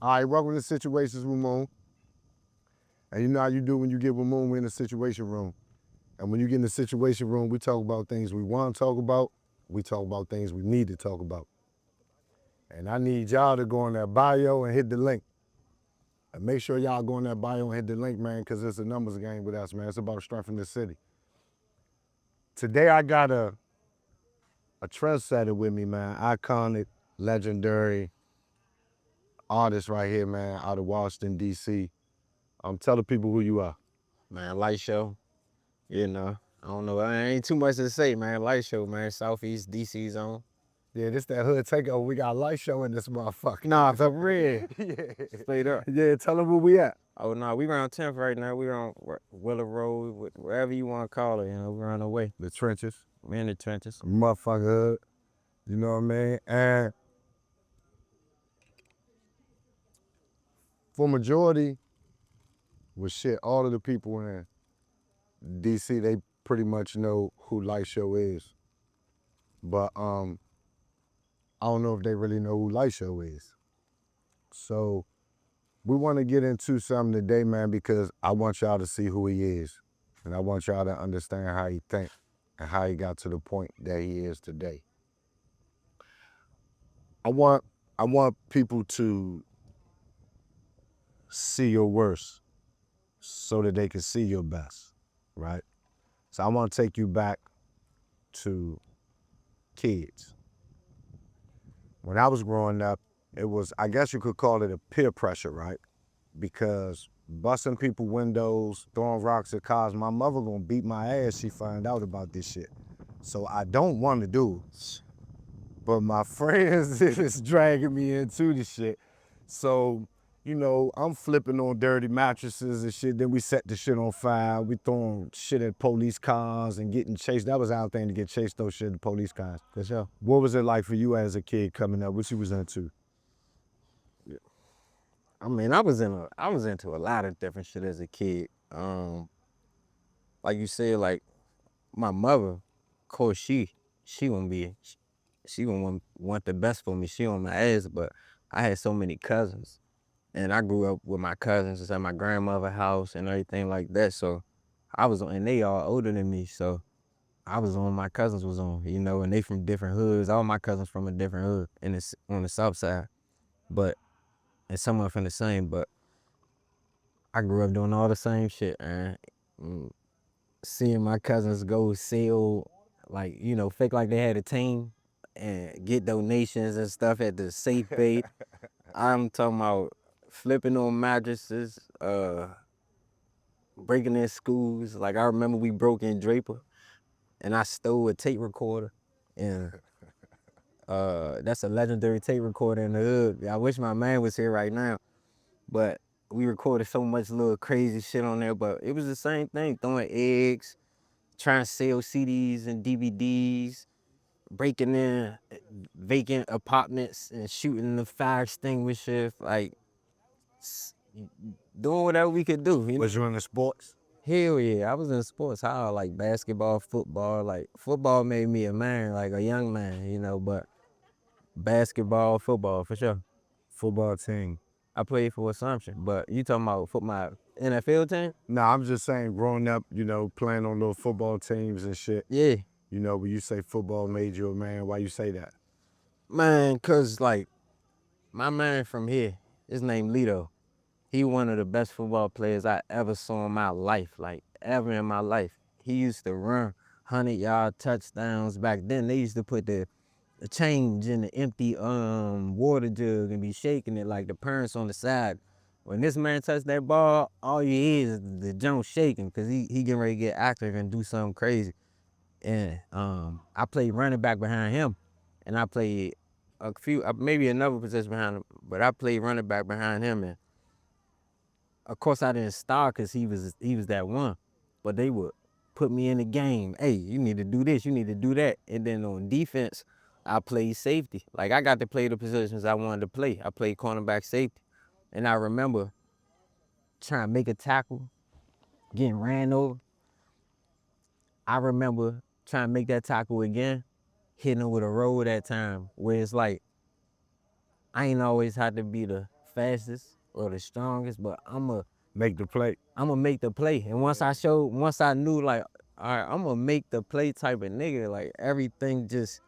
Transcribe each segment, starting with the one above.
All right, welcome to Situations with Moon. And you know how you do when you get with Moon, we're in the Situation Room. And when you get in the Situation Room, we talk about things we want to talk about. We talk about things we need to talk about. And I need y'all to go in that bio and hit the link. And make sure y'all go in that bio and hit the link, man, because it's a numbers game with us, man. It's about strengthening the city. Today I got a trendsetter with me, man. Iconic, legendary artist right here, man, out of Washington, D.C. Tell the people who you are. Man, Lightshow, you know, I don't know, ain't too much to say, man. Lightshow, man, Southeast DC zone. Yeah, this that hood takeover. We got Lightshow in this motherfucker. Nah, for real. Yeah. Straight up. Yeah, tell them where we at. Oh, no, we around 10th right now. We around Willow Road, wherever you want to call it, you know, we're on the way. The trenches. We're in the trenches. Motherfucker hood. You know what I mean? And for majority, well shit, all of the people in DC, they pretty much know who Lightshow is. But I don't know if they really know who Lightshow is. So we want to get into something today, man, because I want y'all to see who he is. And I want y'all to understand how he think and how he got to the point that he is today. I want people to see your worst so that they can see your best, right? So I want to take you back to kids. When I was growing up, it was, I guess you could call it a peer pressure, right? Because busting people windows, throwing rocks at cars, my mother gonna beat my ass, she find out about this shit. So I don't want to do it. But my friends is dragging me into the shit. So, you know, I'm flipping on dirty mattresses and shit. Then we set the shit on fire. We throwing shit at police cars and getting chased. That was our thing, to get chased, those shit at police cars. For sure. What was it like for you as a kid coming up? What you was into? I mean, I was into a lot of different shit as a kid. Like you said, like my mother, of course, she wouldn't want the best for me. She on my ass, but I had so many cousins, and I grew up with my cousins at my grandmother's house and everything like that. So and they all older than me, so I was on, my cousins was on, you know, and they from different hoods. All my cousins from a different hood on the south side, and some are from the same, but I grew up doing all the same shit, man. Seeing my cousins go sell, like, you know, fake like they had a team and get donations and stuff at the safe bait. I'm talking about flipping on mattresses, breaking in schools. Like, I remember we broke in Draper and I stole a tape recorder, and that's a legendary tape recorder in the hood. I wish my man was here right now, but we recorded so much little crazy shit on there. But it was the same thing, throwing eggs, trying to sell CDs and DVDs, breaking in vacant apartments and shooting the fire extinguisher, like doing whatever we could do. You know? Was you into sports? Hell yeah, I was in sports. How, like basketball, football. Like football made me a man, like a young man, you know. But basketball, football for sure. Football team. I played for Assumption, but you talking about my NFL team? No, I'm just saying, growing up, you know, playing on little football teams and shit. Yeah, You know, when you say football made you a man, why you say that? man. Cause like my man from here, his name Lito. He one of the best football players I ever saw in my life, like ever in my life. He used to run 100-yard touchdowns. Back then, they used to put the change in the empty water jug and be shaking it like the parents on the side. When this man touched that ball, all you hear is the junk shaking, because he getting ready to get active and do something crazy. And I played running back behind him, and I played a few, maybe another position behind him, but I played running back behind him. And of course, I didn't start because he was that one, but they would put me in the game. Hey, you need to do this, you need to do that. And then on defense, I played safety. Like, I got to play the positions I wanted to play. I played cornerback, safety. And I remember trying to make a tackle, getting ran over. I remember trying to make that tackle again, hitting him with a roll that time, where it's like, I ain't always had to be the fastest or the strongest, but Make the play. I'm gonna make the play. And once I knew like, all right, I'm gonna make the play type of nigga, like everything just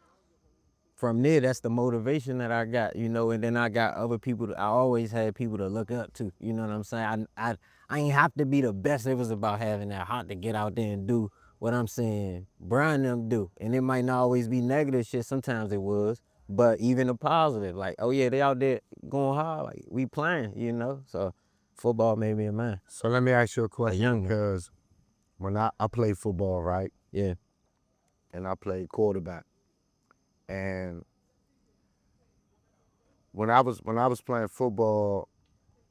from there, that's the motivation that I got, you know, and then I got other people. I always had people to look up to, you know what I'm saying? I ain't have to be the best. It was about having that heart to get out there and do what I'm saying Brian them do. And it might not always be negative shit. Sometimes it was, but even the positive, like, oh yeah, they out there going hard, like we playing, you know? So football made me a man. So let me ask you a question, young one. because when I played football, right? Yeah. And I played quarterback. And when I was playing football,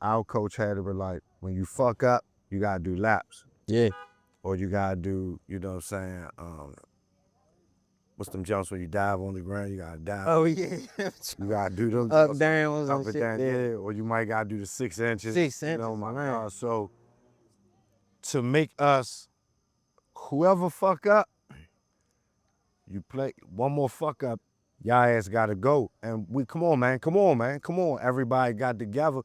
our coach had it like, when you fuck up, you gotta do laps. Yeah. Or you gotta do, you know what I'm saying? What's them jumps when you dive on the ground? You gotta dive. Oh yeah. You gotta do them Up down up on and shit. down, Yeah. yeah. Or you might gotta do the 6 inches. 6 You know, inches, my man. God. So to make us, whoever fuck up, you play one more fuck up, y'all ass gotta go. And we come on, man. Everybody got together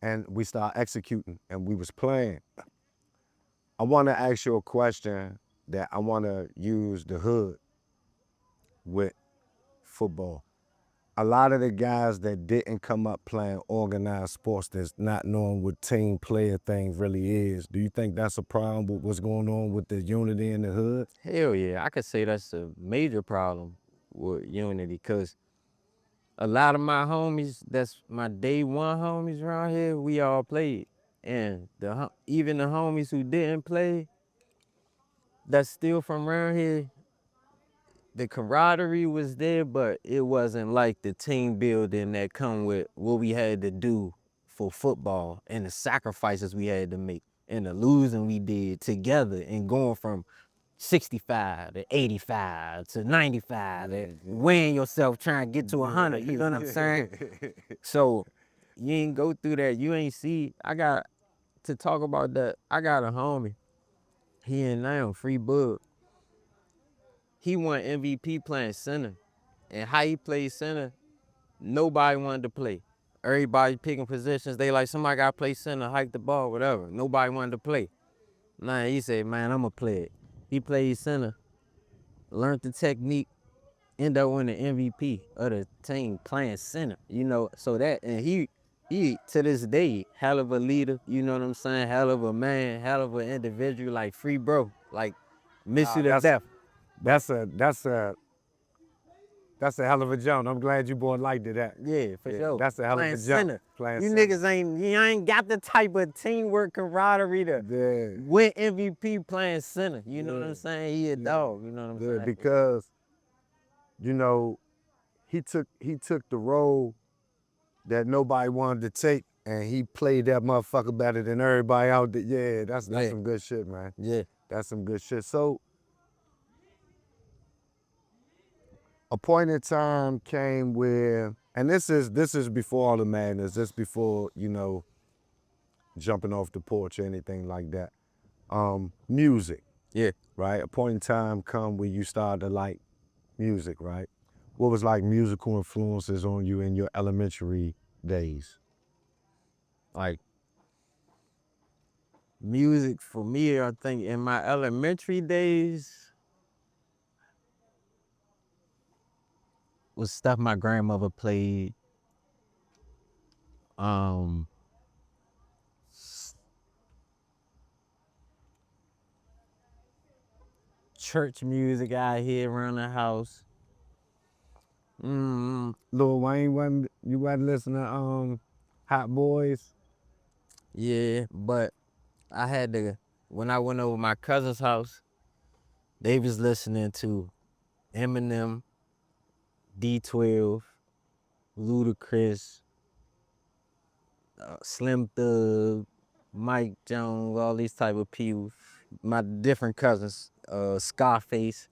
and we start executing and we was playing. I wanna ask you a question that I wanna use the hood with football. A lot of the guys that didn't come up playing organized sports, that's not knowing what team player thing really is. Do you think that's a problem with what's going on with the unity in the hood? Hell yeah, I could say that's a major problem with unity, because a lot of my homies, that's my day one homies around here, we all played. And even the homies who didn't play, that's still from around here, the camaraderie was there, but it wasn't like the team building that come with what we had to do for football and the sacrifices we had to make and the losing we did together and going from 65 to 85 to 95 and weighing yourself trying to get to 100, you know what I'm saying? So you ain't go through that, you ain't see. I got to talk about that. I got a homie, he in now, Free Bug. He won MVP playing center. And how he played center, nobody wanted to play. Everybody picking positions. They like, somebody got to play center, hike the ball, whatever. Nobody wanted to play. Nah, he said, man, I'm going to play it. He played center, learned the technique, end up winning MVP of the team playing center, you know? So that, and he to this day, hell of a leader, you know what I'm saying? Hell of a man, hell of an individual, like Free Bro, like miss you to death. That's a hell of a jump. I'm glad you boy liked it. That. Yeah, for sure. That's a hell Playing of a jump. center. Playing You center. niggas ain't got the type of teamwork camaraderie to win MVP playing center. You know what I'm saying? He a dog. You know what I'm saying? Because, you know, he took the role that nobody wanted to take, and he played that motherfucker better than everybody out there. Yeah, that's some good shit, man. Yeah. That's some good shit. So a point in time came where, and this is before all the madness, this before, you know, jumping off the porch or anything like that. Music. Yeah. Right? A point in time come where you start to like music, right? What was like musical influences on you in your elementary days? Like, music for me, I think in my elementary days was stuff my grandmother played. Church music out here around the house. Lil Wayne, you wasn't listening to Hot Boys? Yeah, but I had to, when I went over my cousin's house, they was listening to Eminem, D12, Ludacris, Slim Thug, Mike Jones, all these type of people. My different cousins, Scarface.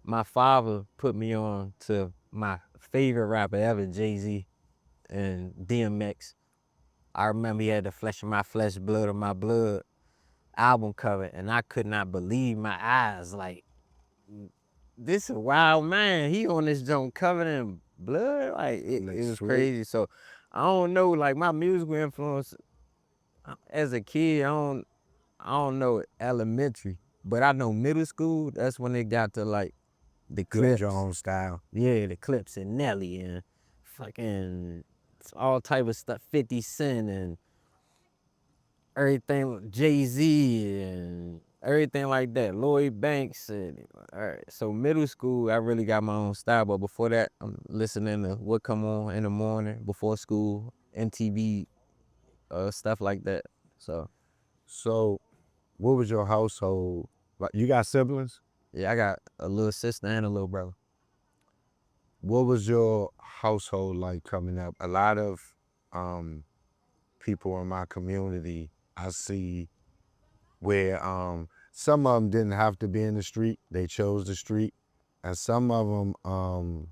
My father put me on to my favorite rapper ever, Jay-Z and DMX. I remember he had the Flesh of My Flesh, Blood of My Blood album cover, and I could not believe my eyes. Like, this a wild man. He on this joint covered in blood. Like, it was crazy. So I don't know, like my musical influence as a kid, I don't know elementary, but I know middle school, that's when they got to like the You had Clips. your own style. Yeah, the Clips and Nelly and fucking all type of stuff, 50 Cent and everything, Jay-Z and everything like that, Lloyd Banks. And all right, so middle school, I really got my own style, but before that, I'm listening to what come on in the morning before school, MTV, stuff like that. So, what was your household like? You got siblings? Yeah, I got a little sister and a little brother. What was your household like coming up? A lot of people in my community, I see where some of them didn't have to be in the street; they chose the street, and some of them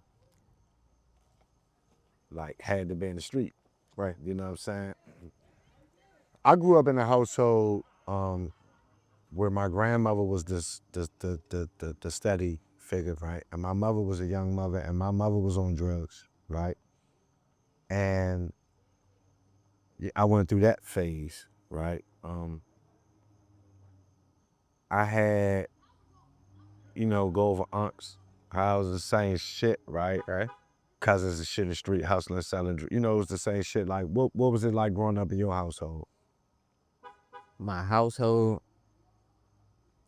like had to be in the street. Right. You know what I'm saying? I grew up in a household where my grandmother was the steady figure, right? And my mother was a young mother, and my mother was on drugs, right? And I went through that phase, right? I had, go over unks. I was the same shit, right? Right. Cousins and shit in the street, hustling, selling, it was the same shit. Like, what was it like growing up in your household? My household,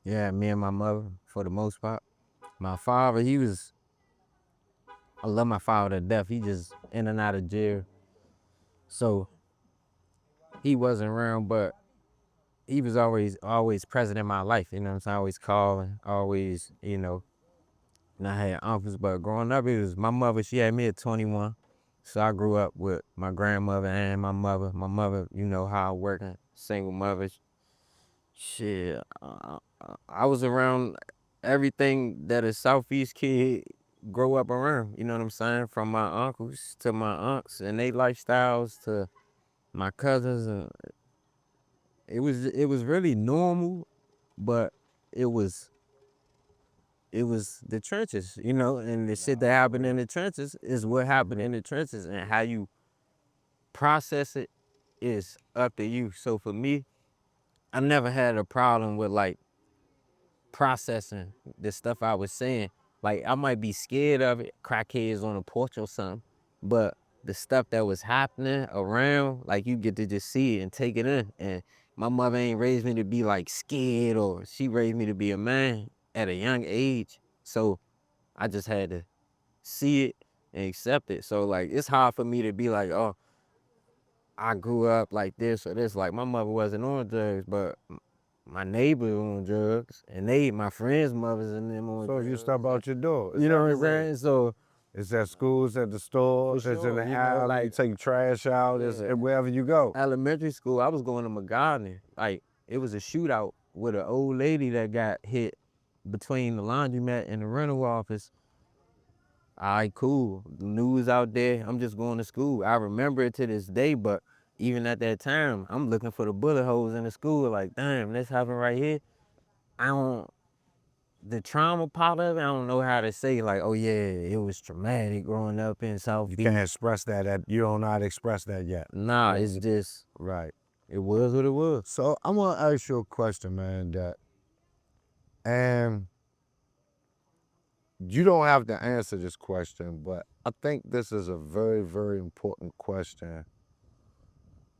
yeah, me and my mother for the most part. My father, I love my father to death. He just in and out of jail. So he wasn't around, but he was always present in my life. You know what I'm saying? Always calling, always, and I had uncles, but growing up, it was my mother, she had me at 21. So I grew up with my grandmother and my mother. My mother, hard working, single mother. Shit, I was around everything that a Southeast kid grow up around. You know what I'm saying? From my uncles to my aunts and they lifestyles to my cousins, and it was really normal, but it was it was the trenches, and the shit that happened in the trenches is what happened in the trenches, and how you process it is up to you. So for me, I never had a problem with like processing the stuff I was saying. Like I might be scared of it, crackheads on the porch or something, but the stuff that was happening around, like you get to just see it and take it in. And my mother ain't raised me to be like scared, or she raised me to be a man at a young age. So I just had to see it and accept it. So like it's hard for me to be like, oh, I grew up like this or this. Like my mother wasn't on drugs, but my neighbor on drugs, and my friends' mothers and them on So drugs. you step out your door. You know what I'm saying? So It's at schools, at the store, for it's in sure, the alley, like you take trash out, it's wherever you go. elementary school, I was going to McGarden. Like it was a shootout with an old lady that got hit between the laundromat and the rental office. All right, cool. The news out there. I'm just going to school. I remember it to this day, but even at that time, I'm looking for the bullet holes in the school. Like, damn, this happened right here. I don't. The trauma part of it, I don't know how to say. Like, oh yeah, it was traumatic growing up in South You Beach. can't express that. You don't know how to express that yet. Nah, it's just Right. it was what it was. So I'm gonna ask you a question, man. And you don't have to answer this question, but I think this is a very, very important question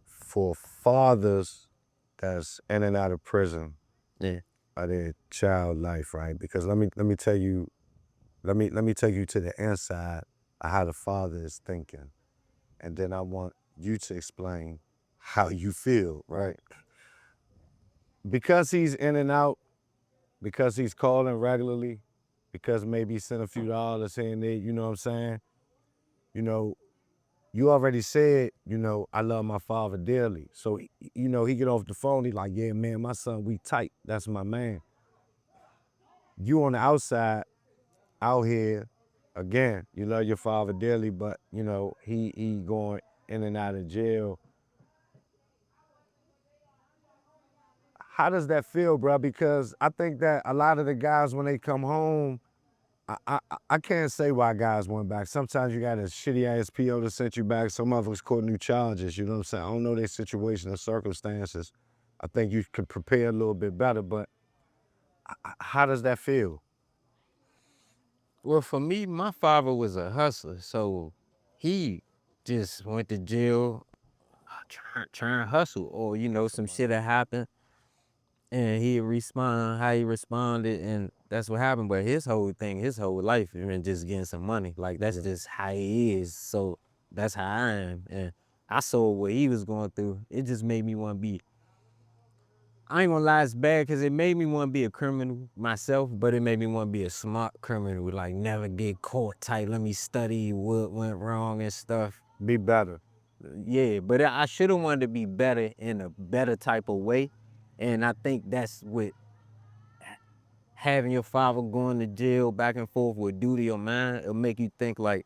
for fathers that's in and out of prison Yeah. of their child life, right? Because let me tell you, let me take you to the inside of how the father is thinking, and then I want you to explain how you feel, right? Because he's in and out, because he's calling regularly, because maybe he sent a few dollars here and there, you know what I'm saying? You know, you already said, I love my father dearly. So, he get off the phone, he like, yeah, man, my son, we tight. That's my man. You on the outside, out here, again, you love your father dearly, but, he going in and out of jail. How does that feel, bro? Because I think that a lot of the guys, when they come home, I can't say why guys went back. Sometimes you got a shitty ass PO that sent you back. Some of us caught new challenges. You know what I'm saying? I don't know their situation or circumstances. I think you could prepare a little bit better. But how does that feel? Well, for me, my father was a hustler, so he just went to jail trying to hustle, or some shit that happened, and he respond how he responded, and that's what happened. But his whole thing, his whole life, has been just getting some money. Like that's just how he is. So that's how I am, and I saw what he was going through. It just made me want to be. I ain't gonna lie, it's bad because it made me want to be a criminal myself, but it made me want to be a smart criminal, like never get caught tight. Let me study what went wrong and stuff. Be better. Yeah, but I should have wanted to be better in a better type of way. And I think that's what having your father going to jail back and forth would do to your mind. It'll make you think like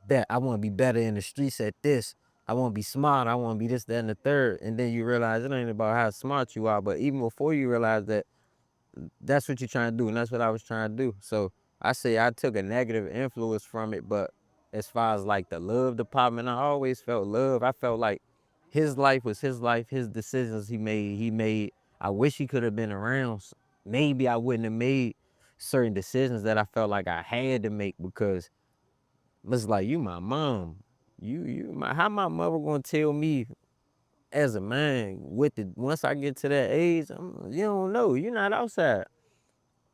that. I want to be better in the streets at this. I want to be smart. I want to be this, that, and the third. And then you realize it ain't about how smart you are. But even before you realize that, that's what you're trying to do, and that's what I was trying to do. So I say I took a negative influence from it, but as far as like the love department, I always felt love. I felt like his life was his life, his decisions he made. I wish he could have been around. Maybe I wouldn't have made certain decisions that I felt like I had to make because it's like you my mom. How my mother gonna tell me as a man once I get to that age, you don't know, you're not outside.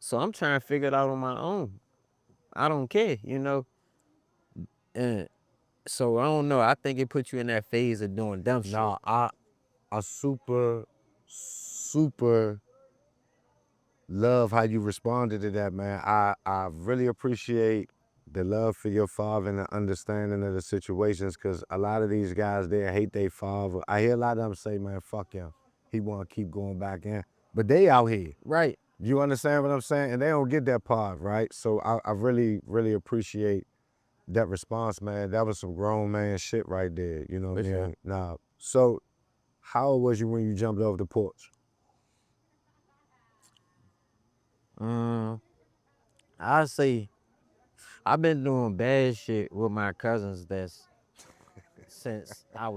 So I'm trying to figure it out on my own. I don't care. And so I don't know. I think it puts you in that phase of doing dumb shit. No, I super love how you responded to that, man. I really appreciate the love for your father and the understanding of the situations, because a lot of these guys there hate their father. I hear a lot of them say, man, fuck him. He want to keep going back in. But they out here. Right. You understand what I'm saying? And they don't get that part, right? So I really, really appreciate that response, man. That was some grown man shit right there. You know what I For mean? Now, so how old was you when you jumped off the porch? I say I've been doing bad shit with my cousins since I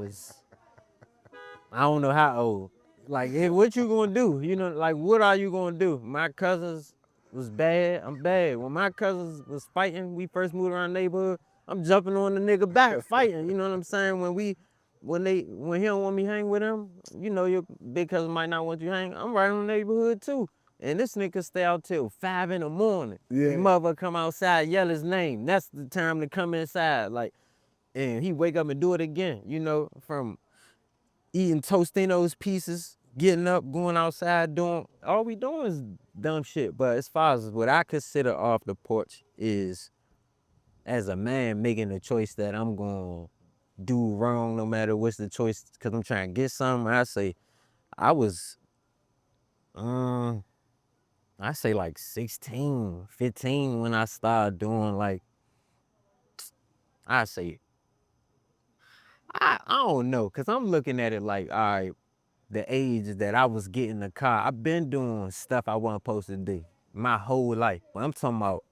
don't know how old. Like, hey, what you gonna do? Like, what are you gonna do? My cousins was bad. I'm bad. When my cousins was fighting, we first moved around the neighborhood. I'm jumping on the nigga back fighting. You know what I'm saying? When he don't want me hang with him, your big cousin might not want you hang. I'm right in the neighborhood too. And this nigga stay out till 5 in the morning. Yeah. His mother come outside, yell his name. That's the time to come inside. Like, and he wake up and do it again. From eating Tostinos pieces, getting up, going outside, doing all we doing is dumb shit. But as far as what I consider off the porch is as a man making a choice that I'm gonna do wrong no matter what's the choice because I'm trying to get something. I was I say like 16, 15 when I started doing like I say I don't know, cause I'm looking at it like, all right, the age that I was getting a car, I've been doing stuff I wasn't supposed to do my whole life. But I'm talking about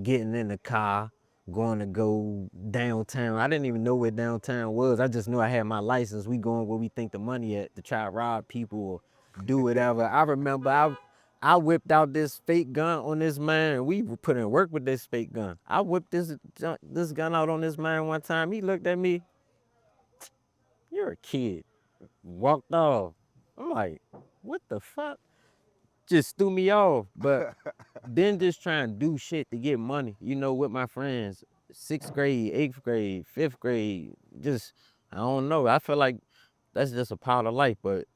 getting in the car, going to go downtown. I didn't even know where downtown was. I just knew I had my license. We going where we think the money at to try to rob people or do whatever. I remember I whipped out this fake gun on this man, and we put in work with this fake gun. I whipped this gun out on this man one time. He looked at me, you're a kid. Walked off. I'm like, what the fuck? Just threw me off. But then just trying to do shit to get money, with my friends. 6th grade, 8th grade, 5th grade. Just, I don't know. I feel like that's just a part of life. But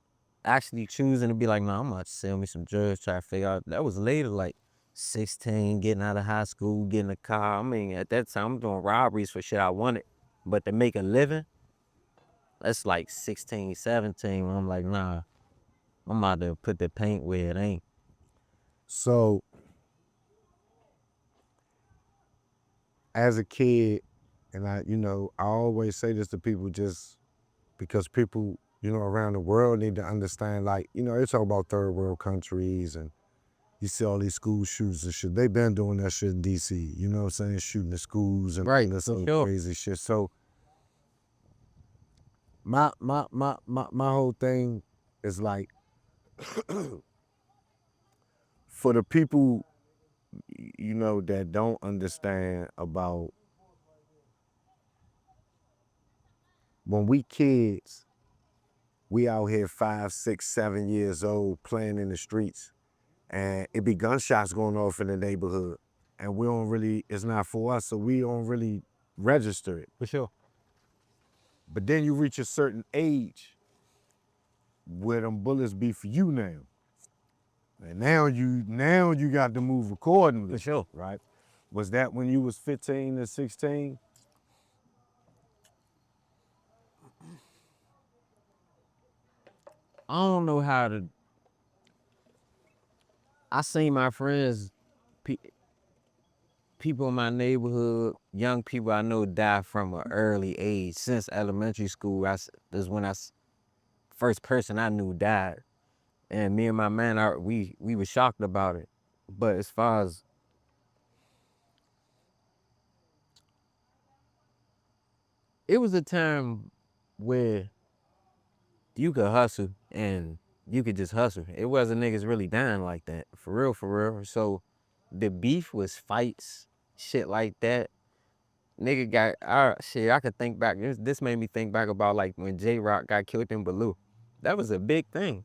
actually choosing to be like, nah, I'm about to sell me some drugs, try to figure out. That was later, like 16, getting out of high school, getting a car. I mean, at that time, I'm doing robberies for shit I wanted. But to make a living, that's like 16, 17 when I'm like, nah, I'm about to put the paint where it ain't. So, as a kid, and I always say this to people just because people, around the world need to understand, like, they talk about third world countries and, you see all these school shooters and shit. They been doing that shit in DC. You know what I'm saying? Shooting the schools and Right, this for other sure. crazy shit. So my whole thing is like for the people, you know, that don't understand about when we kids, we out here 5, 6, 7 years old playing in the streets, and it be gunshots going off in the neighborhood, and we don't really, it's not for us, so we don't really register it. For sure. But then you reach a certain age where them bullets be for you now. And now you got to move accordingly. For sure. Right? Was that when you was 15 or 16? I don't know how to. I seen my friends, people in my neighborhood, young people I know die from an early age. Since elementary school, this is when first person I knew died. And me and my man, we were shocked about it. But as far as it was a time where you could hustle and you could just hustle. It wasn't niggas really dying like that. For real, for real. So the beef was fights, shit like that. Nigga got, shit, I could think back. This made me think back about like when J-Rock got killed in Baloo. That was a big thing.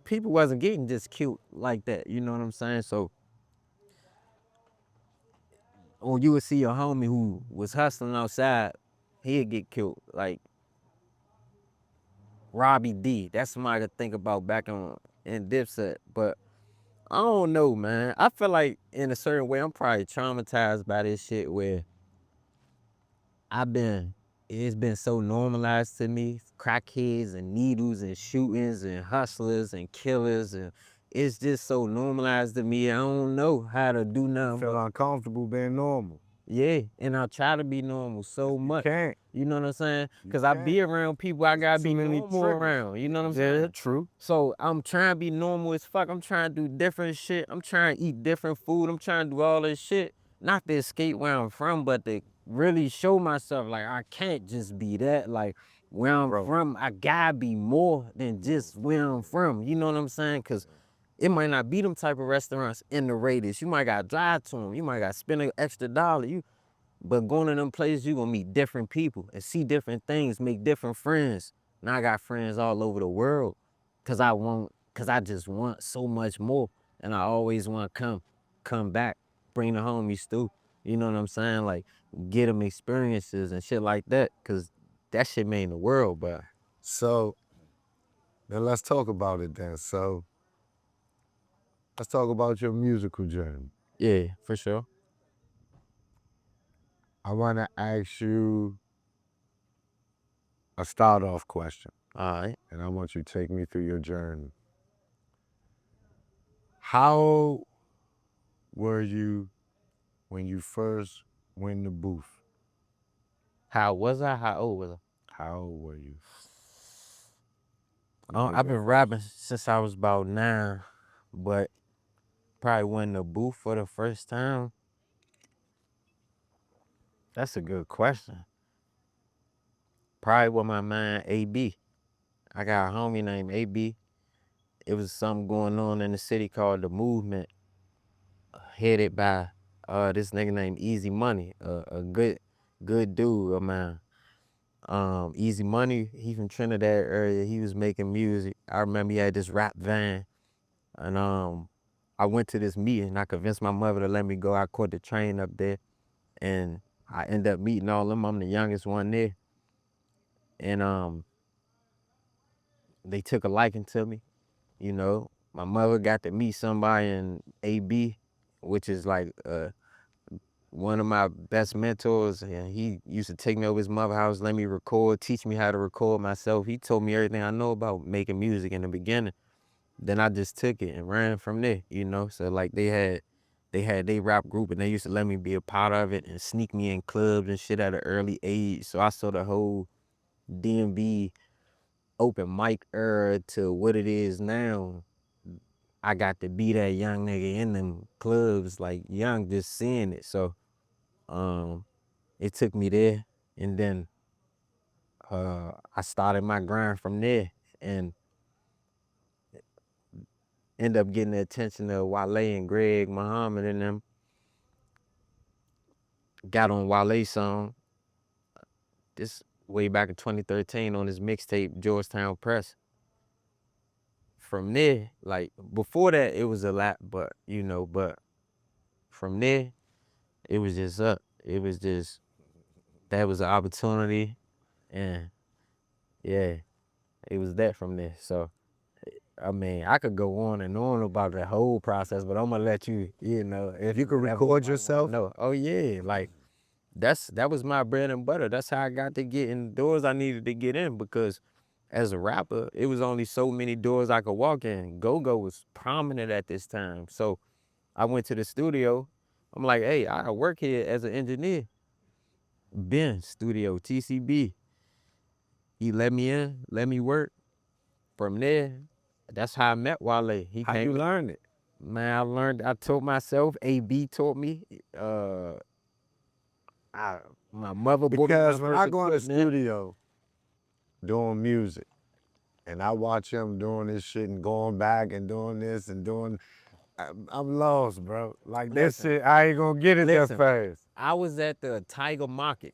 People wasn't getting just killed like that, you know what I'm saying? So, or you would see your homie who was hustling outside, he'd get killed. Like Robbie D, that's somebody to think about back in Dipset. But I don't know, man. I feel like in a certain way, I'm probably traumatized by this shit where it's been so normalized to me, crackheads and needles and shootings and hustlers and killers, and it's just so normalized to me. I don't know how to do You nothing. feel But uncomfortable being normal. yeah, and I try to be normal so much. Can't. You know what I'm saying? You Because I can't. be around people I gotta be Too many normal triggers. around. You know what I'm saying? Yeah, true. So I'm trying to be normal as fuck. I'm trying to do different shit. I'm trying to eat different food. I'm trying to do all this shit. Not to escape where I'm from, but to really show myself like I can't just be that. Like where I'm from, I gotta be more than just where I'm from. You know what I'm saying? Because it might not be them type of restaurants in the radius. You might gotta drive to them. You might gotta spend an extra dollar. But going to them places, you gonna meet different people and see different things, make different friends. Now I got friends all over the world cause I just want so much more. And I always want to come back, bring the homies through. You know what I'm saying? Like get them experiences and shit like that. Cause that shit mean the world, bro. So then let's talk about it then. So let's talk about your musical journey. Yeah, for sure. I want to ask you a start off question. All right. And I want you to take me through your journey. How were you when you first went in the booth? How was I? How old was I? How old were you? I've been rapping since I was about 9, but probably went in the booth for the first time. That's a good question. Probably with my man AB. I got a homie named AB. It was something going on in the city called The Movement, headed by this nigga named Easy Money, a good dude of mine. Easy Money, he from Trinidad area. He was making music. I remember he had this rap van, and I went to this meeting. I convinced my mother to let me go. I caught the train up there, and I ended up meeting all them. I'm the youngest one there, and they took a liking to me. You know, my mother got to meet somebody in AB, which is like one of my best mentors, and he used to take me over his mother's house, let me record, teach me how to record myself. He told me everything I know about making music in the beginning. Then I just took it and ran from there, you know? So like they had their rap group, and they used to let me be a part of it and sneak me in clubs and shit at an early age. So I saw the whole DMV open mic era to what it is now I got to be that young nigga in them clubs, like young, just seeing it. So it took me there, and then I started my grind from there, and end up getting the attention of Wale and Greg Muhammad and them. Got on Wale's song this way back in 2013 on his mixtape Georgetown Press. From there, like before that, it was a lot, but but from there, it was just up. It was just that was an opportunity, and yeah, it was that from there. So I mean, I could go on and on about the whole process, but I'm gonna let you, if You can record yourself. no, oh yeah, like that was my bread and butter. That's how I got to get in the doors I needed to get in, because as a rapper, it was only so many doors I could walk in. Go-Go was prominent at this time. So I went to the studio. I'm like, hey, I work here as an engineer. Ben Studio, TCB. He let me in, let me work. From there, that's how I met Wale. How you learned it? Man, I taught myself. AB taught me. My mother bought me my Because when first I go in the equipment. studio doing music, and I watch him doing this shit and going back and doing this and doing, I'm lost, bro. Like this Listen, shit, I ain't gonna get it that listen. fast. I was at the Tiger Market.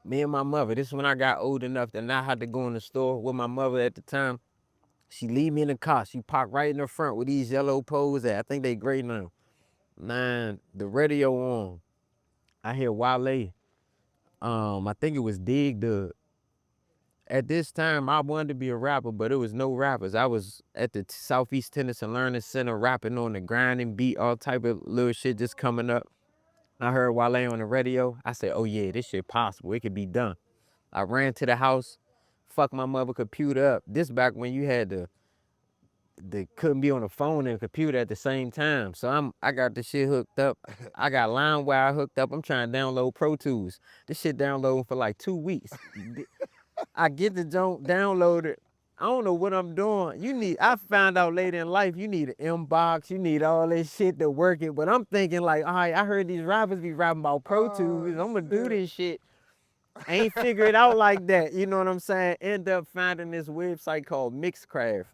Me and my mother. This is when I got old enough that I had to go in the store with my mother at the time. She leave me in the car. She parked right in the front with these yellow poles at. I think they gray now. Man, the radio on. I hear Wale. I think it was Dig Dug. At this time, I wanted to be a rapper, but it was no rappers. I was at the Southeast Tennis and Learning Center rapping on the grinding beat, all type of little shit just coming up. I heard Wale on the radio. I said, oh yeah, this shit possible. It could be done. I ran to the house, fucked my mother computer up. This back when you had the couldn't be on the phone and computer at the same time. So I got the shit hooked up. I got LimeWire hooked up. I'm trying to download Pro Tools. This shit downloading for like 2 weeks. I get the junk downloaded. I don't know what I'm doing. I found out later in life, you need an inbox, you need all this shit to work it. But I'm thinking like, all right, I heard these rappers be rapping about Pro Tools. I'm gonna do this shit. Ain't figure it out like that. You know what I'm saying? End up finding this website called Mixcraft.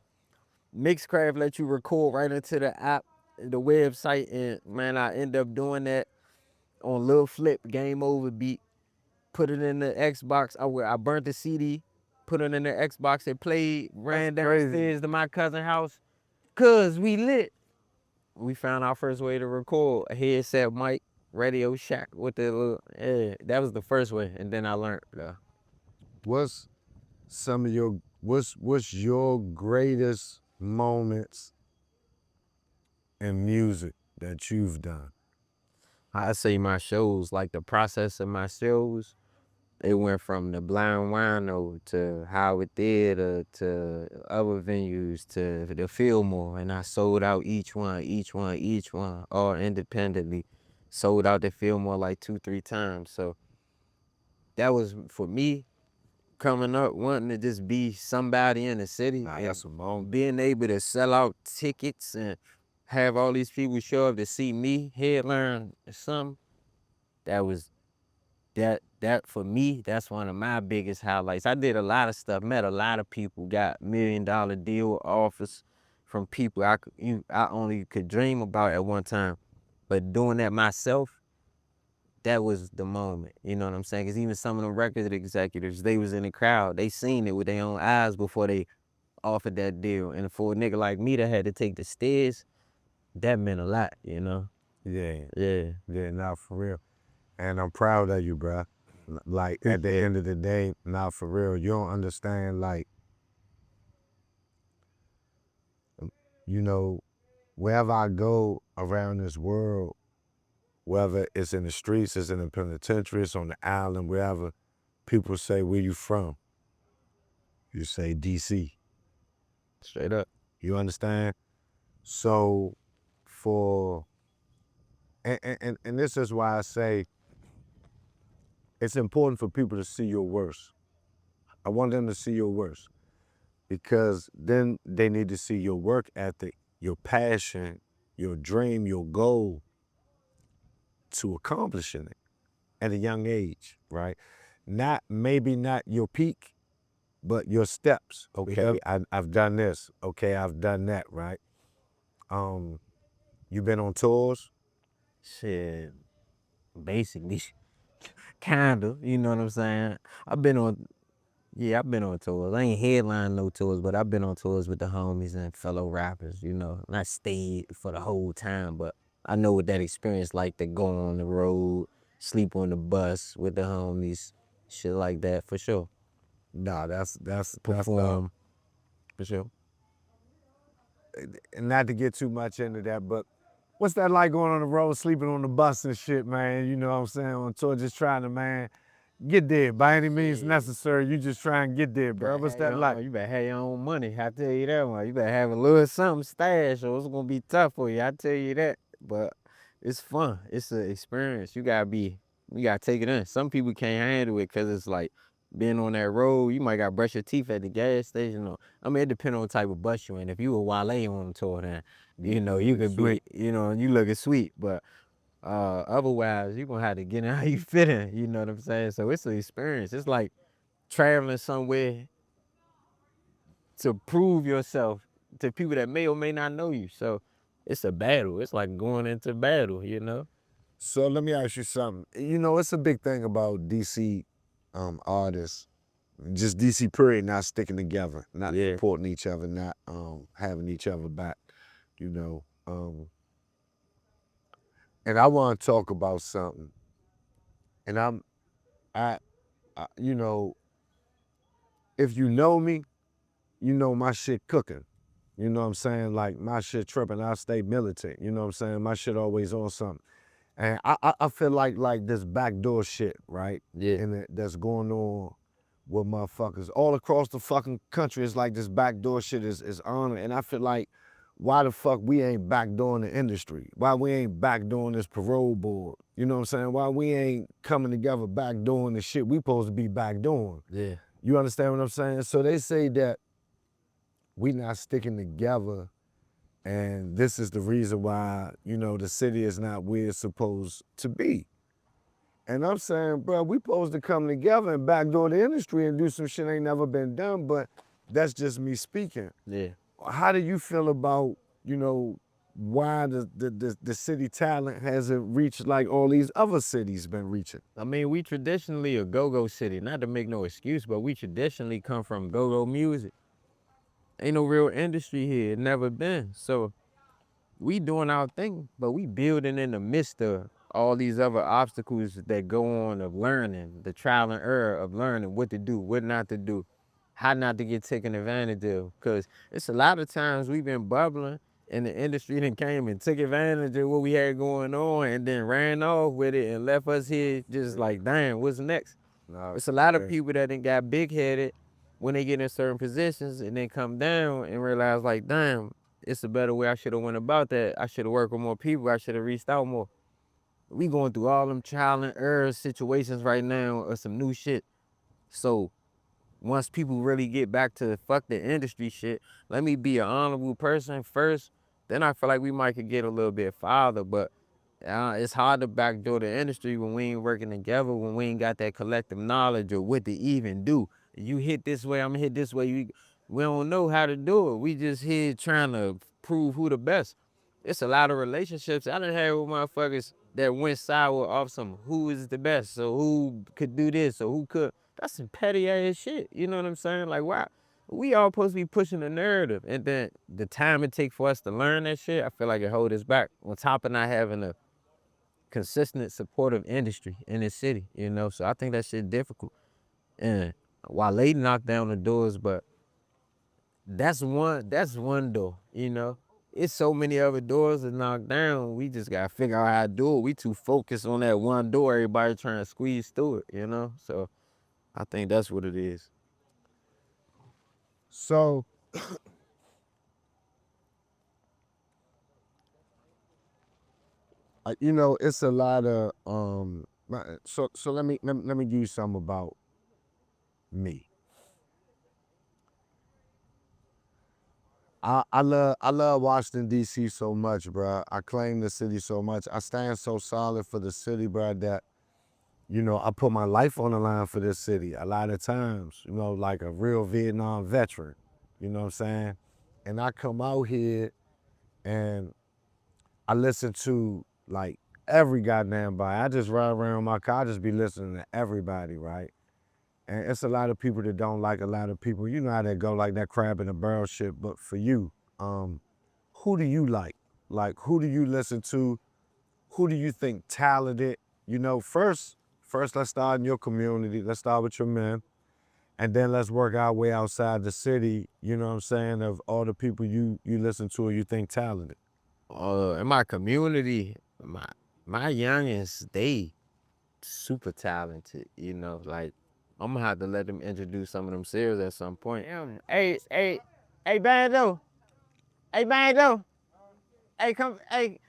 Mixcraft lets you record right into the app, the website, and man, I end up doing that on Lil Flip, Game Over beat. Put it in the Xbox. I burnt the CD, put it in the Xbox. It played, ran downstairs to my cousin's house. Cause we lit. We found our first way to record a headset mic, Radio Shack with the little, that was the first way. And then I learned. What's what's your greatest moments in music that you've done? I say my shows, like the process of my shows, it went from the Blind Wino to Howard Theater to other venues to the Fillmore, and I sold out each one, all independently. Sold out the Fillmore like 2-3 times. So that was for me coming up, wanting to just be somebody in the city. That's a moment. Being able to sell out tickets and have all these people show up to see me headline something. That for me, that's one of my biggest highlights. I did a lot of stuff, met a lot of people, got $1 million deal offers from people I only could dream about at one time. But doing that myself, that was the moment. You know what I'm saying? Because even some of the record executives, they was in the crowd. They seen it with their own eyes before they offered that deal. And for a nigga like me that had to take the stairs, that meant a lot, you know? Yeah. Yeah. Yeah, not for real. And I'm proud of you, bruh. Like, at the end of the day, not for real. You don't understand, like, wherever I go around this world, whether it's in the streets, it's in the penitentiary, it's on the island, wherever, people say, where you from? You say DC. Straight up. You understand? So and this is why I say it's important for people to see your worst. I want them to see your worst because then they need to see your work ethic your passion, your dream, your goal to accomplishing it at a young age, right? Maybe not your peak, but your steps. Okay, I've done this. Okay, I've done that, right? You been on tours? Shit, basically, kind of. You know what I'm saying? I've been on, yeah, I've been on tours. I ain't headline no tours, but I've been on tours with the homies and fellow rappers. You know, not stayed for the whole time, but I know what that experience like to go on the road, sleep on the bus with the homies, shit like that for sure. Nah, that's Perform for sure. and not to get too much into that, but what's that like going on the road, sleeping on the bus and shit, man? You know what I'm saying? On tour, just trying to, man, get there by any means Shit. necessary. You just try and get there, bro. What's that like? You better have your own money. I tell you that one. You better have a little something stashed, or it's gonna be tough for you. I tell you that. But it's fun. It's an experience. You gotta take it in. Some people can't handle it because it's like being on that road. You might gotta brush your teeth at the gas station. Or, I mean, it depends on the type of bus you in. If you a Wale on the tour, then you know you could Sweet. be, you looking sweet. But otherwise, you gonna have to get in how you fit in. You know what I'm saying? So it's an experience. It's like traveling somewhere to prove yourself to people that may or may not know you. So it's a battle. It's like going into battle, you know? So let me ask you something. You know, it's a big thing about DC artists, just DC period, not sticking together, not Yeah. supporting each other, not having each other back, you know. And I want to talk about something. And you know, if you know me, you know my shit cooking. You know what I'm saying? Like my shit tripping. I stay militant. You know what I'm saying? My shit always on something. And I feel like this backdoor shit, right? Yeah. And that's going on with motherfuckers all across the fucking country. It's like this backdoor shit is on. And I feel like why the fuck we ain't backdooring the industry? Why we ain't backdooring this parole board? You know what I'm saying? Why we ain't coming together backdooring the shit we supposed to be backdooring? Yeah. You understand what I'm saying? So they say that we not sticking together, and this is the reason why, you know, the city is not where it's supposed to be. And I'm saying, bro, we supposed to come together and backdoor the industry and do some shit ain't never been done, but that's just me speaking. Yeah. How do you feel about, you know, why the city talent hasn't reached like all these other cities been reaching? I mean, we traditionally a go-go city. Not to make no excuse, but we traditionally come from go-go music. Ain't no real industry here. Never been. So we doing our thing, but we building in the midst of all these other obstacles that go on of learning, the trial and error of learning what to do, what not to do, how not to get taken advantage of. Because it's a lot of times we've been bubbling and the industry then came and took advantage of what we had going on and then ran off with it and left us here just like, damn, what's next? No, It's a lot of people that done got big-headed when they get in certain positions and then come down and realize like, damn, it's a better way I should have went about that. I should have worked with more people. I should have reached out more. We going through all them trial and error situations right now or some new shit. So once people really get back to fuck the industry shit, let me be an honorable person first. Then I feel like we might could get a little bit farther. But it's hard to backdoor the industry when we ain't working together, when we ain't got that collective knowledge of what to even do. You hit this way, I'm gonna hit this way. We don't know how to do it. We just here trying to prove who the best. It's a lot of relationships I done had with motherfuckers that went sour off some who is the best, so who could do this, or who could. That's some petty ass shit. You know what I'm saying? Like, why? We all supposed to be pushing the narrative, and then the time it take for us to learn that shit, I feel like it hold us back. On top of not having a consistent supportive industry in this city, you know. So I think that shit difficult. And while they knock down the doors, but that's one door, you know. It's so many other doors to knock down. We just gotta figure out how to do it. We too focused on that one door, everybody trying to squeeze through it, you know. So I think that's what it is. So you know, it's a lot of so let me give you something about me. I love Washington D.C. so much, bro. I claim the city so much. I stand so solid for the city, bro, that I put my life on the line for this city a lot of times. Like a real Vietnam veteran. You know what I'm saying? And I come out here and I listen to like every goddamn body. I just ride around my car. I just be listening to everybody, right? And it's a lot of people that don't like a lot of people. You know how they go, like that crab in a barrel shit. But for you, who do you like? Like, who do you listen to? Who do you think talented? First let's start in your community. Let's start with your men. And then let's work our way outside the city, you know what I'm saying, of all the people you listen to or you think talented. In my community, my youngins, they super talented, like I'm gonna have to let them introduce some of them series at some point. Hey, Bando. Hey, Bando. Hey, come, hey,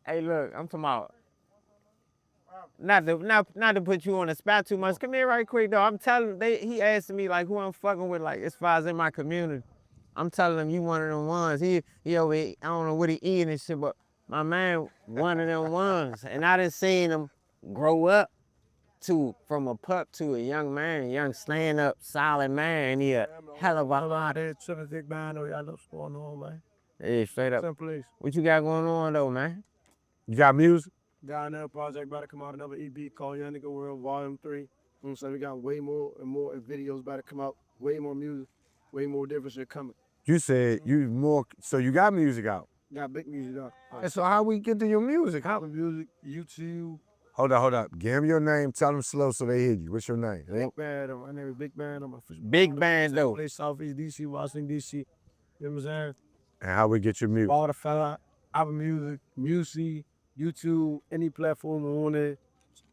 look, I'm talking about, not to put you on the spot too much. Come here right quick, though. I'm telling, he asked me, like, who I'm fucking with, like, as far as in my community. I'm telling him, you one of them ones. He over here, I don't know what he eating and shit, but my man, one of them ones. And I done seen him grow up from a pup to a young man, young stand-up, solid man. He a hell of a lot. Y'all know what's going on, man. Hey, straight up. Some place. What you got going on, though, man? You got music? Got another project about to come out, another EP called Young Nigga World Volume 3. You know what I'm saying? We got way more and more videos about to come out, way more music, way more different shit coming. You said so you got music out. Got big music out. And so how we get to your music? Apple Music, YouTube. Hold up. Give them your name. Tell them slow so they hear you. What's your name? Big Band. My name is Big Band. I'm a Big Band, though. Place Southeast DC, Washington DC. You know what I'm saying? And how we get your music? Spotify, Apple Music, YouTube, any platform on there.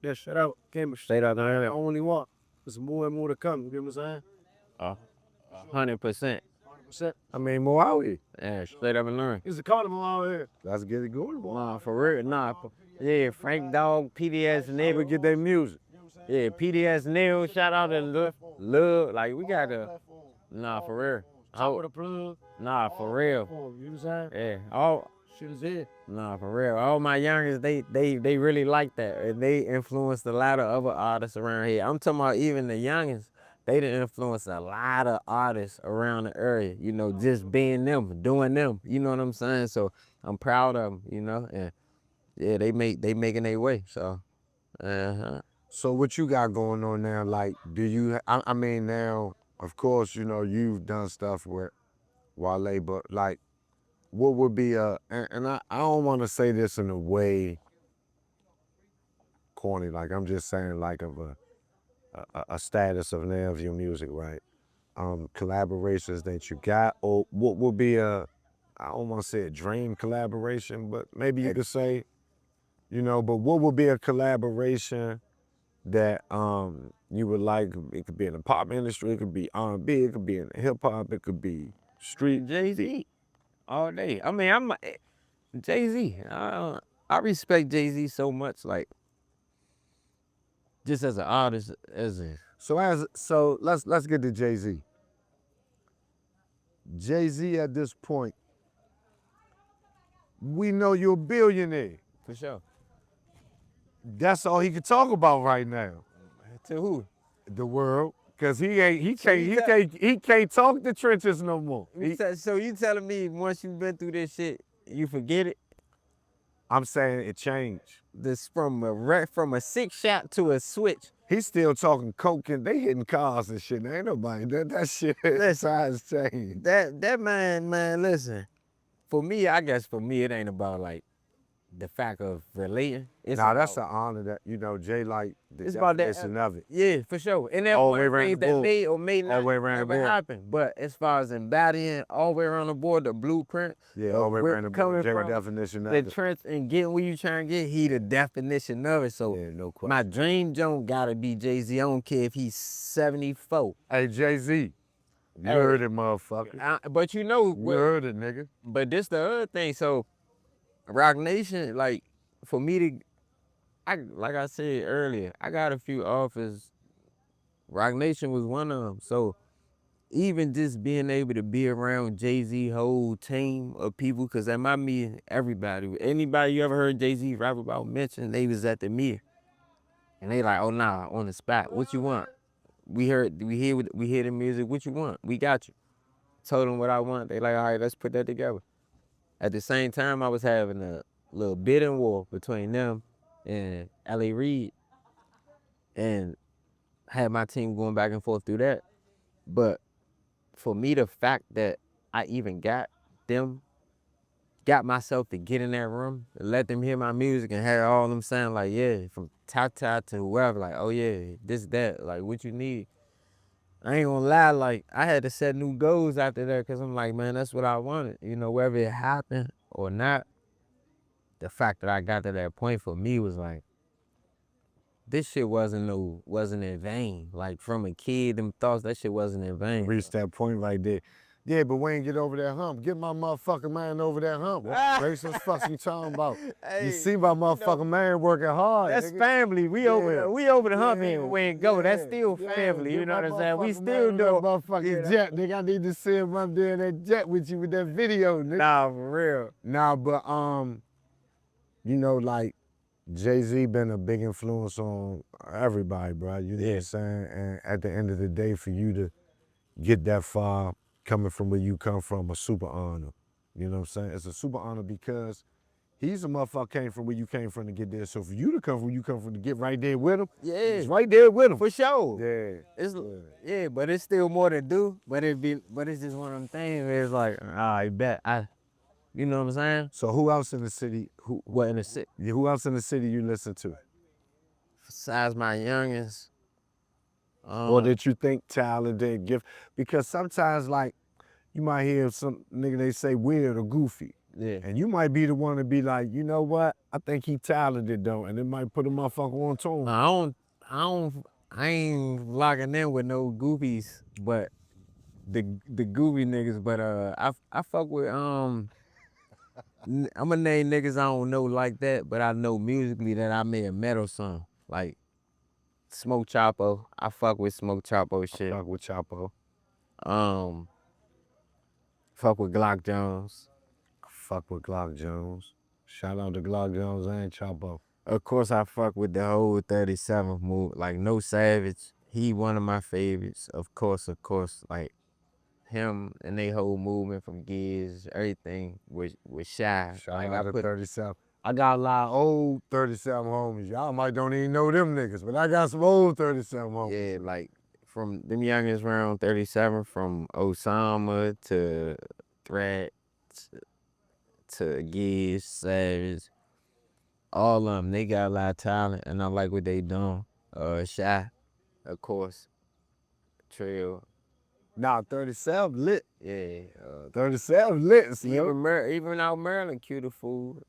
That shit out. Came Straight out there. the only one. There's more and more to come. You know what I'm saying? 100%. 100%. I mean, more out here. Yeah, straight up and learn. It's a carnival out here. Let's get it going, boy. Nah, for real. Nah, yeah, Frank Dog, PDS Never Nigga. get their music. Yeah, PDS Neil, shout out to Love. Like, we got to, nah, for real. Top of the plug. Nah, for real. You know what I'm saying? Yeah, Shit is here. nah, for real. All my youngest, they really like that. And they influenced a lot of other artists around here. I'm talking about even the youngest. They done influenced a lot of artists around the area, just being them, doing them. You know what I'm saying? So I'm proud of them, and yeah, they making their way. So, So what you got going on now? Like, do you? I mean, now, of course, you've done stuff with Wale, but like, what would be and I don't want to say this in a way corny. Like, I'm just saying, like, of a status of now of your music, right? Collaborations that you got, or what would be I don't want to say a dream collaboration, but maybe you could say, but what would be a collaboration that you would like? It could be in the pop industry, it could be R&B, it could be in hip hop, it could be street. Jay-Z, all day. I mean, I'm Jay-Z. I respect Jay-Z so much, like, just as an artist, So let's get to Jay-Z. Jay-Z at this point, we know you're a billionaire. for sure. That's all he can talk about right now. To who? The world. Cause he can't talk the trenches no more. So you telling me once you've been through this shit, you forget it? I'm saying it changed. This from a 6-shot to a switch. He's still talking coke and they hitting cars and shit. There ain't nobody. That shit size changed. That man, listen. I guess for me, it ain't about like the fact of relating. That's an honor that, Jay like the it's about that definition of it. Yeah, for sure. And that All the way one around thing the that board. may or may All not the way around the ever board. happen. But as far as embodying all the way around the board, the blueprint, Yeah, all the way where around the it coming board. Jay from, definition of the it. trench and getting where you trying to get, he the definition of it. So Yeah, no question. my dream don't gotta be Jay-Z. I don't care if he's 74. Hey, Jay-Z. You heard it, motherfucker. But You heard it, nigga. But this the other thing. So Rock Nation, like, for me to, like I said earlier, I got a few offers. Rock Nation was one of them. So even just being able to be around Jay-Z whole team of people, cause at my meeting, everybody, anybody you ever heard Jay-Z rap about mention, they was at the meeting. And they like, oh nah, on the spot, what you want? We hear the music, what you want? We got you. Told them what I want, they like, all right, let's put that together. At the same time, I was having a little bidding war between them and L.A. Reid, and had my team going back and forth through that. But for me, the fact that I even got myself to get in that room, and let them hear my music and have all them sound like, yeah, from Tata to whoever, like, oh yeah, this, that, like, what you need. I ain't gonna lie, like, I had to set new goals after that, because I'm like, man, that's what I wanted. You know, whether it happened or not, the fact that I got to that point for me was like, this shit wasn't in vain. Like, from a kid, them thoughts, that shit wasn't in vain. Reached that point right there. Yeah, but we ain't get over that hump. Get my motherfucking man over that hump. What racist fuck you talking about? Hey, you see my motherfucking man working hard. That's nigga. family. We over the hump and we ain't go. That's still yeah. family. Get You know my what I'm saying? We motherfucking still man do. that motherfucking jet, nigga. I need to see him up there in that jet with you with that video, nigga. Nah, for real. Nah, but you know, like, Jay-Z been a big influence on everybody, bro. You know what I'm saying? And at the end of the day, for you to get that far coming from where you come from, a super honor. You know what I'm saying? It's a super honor because he's a motherfucker came from where you came from to get there. So for you to come from where you come from to get right there with him, it's right there with him. For sure. Yeah. It's but it's still more to do. But it's just one of them things where it's like, I bet. You know what I'm saying? So who else in the city? What in the city? Who else in the city you listen to? Besides my youngins. Or that you think talented, gift? Because sometimes, like, you might hear some nigga, they say weird or goofy. Yeah. And you might be the one to be like, you know what? I think he talented though. And it might put a motherfucker on tone. I ain't locking in with no goofies, but the goofy niggas, but I fuck with I'm gonna name niggas I don't know like that, but I know musically that I may have met or something. Like Smoke Chapo. I fuck with Smoke Chapo shit. Fuck with Chapo. Fuck with Glock Jones. Fuck with Glock Jones. Shout out to Glock Jones and Chapo. Of course, I fuck with the whole 37th move. Like No Savage, he one of my favorites. Of course, like him and they whole movement from Giz, everything was Shy. Shout like out to 37. I got a lot of old 37 homies. Y'all might don't even know them niggas, but I got some old 37 homies. Yeah, like from them youngest around 37, from Osama to Threat to Giz, Savage, all of them, they got a lot of talent, and I like what they doing. Shy, of course, Trail. Nah, 37 lit. Yeah. 37 lit, Slim. Even out Maryland, Cue the Fool.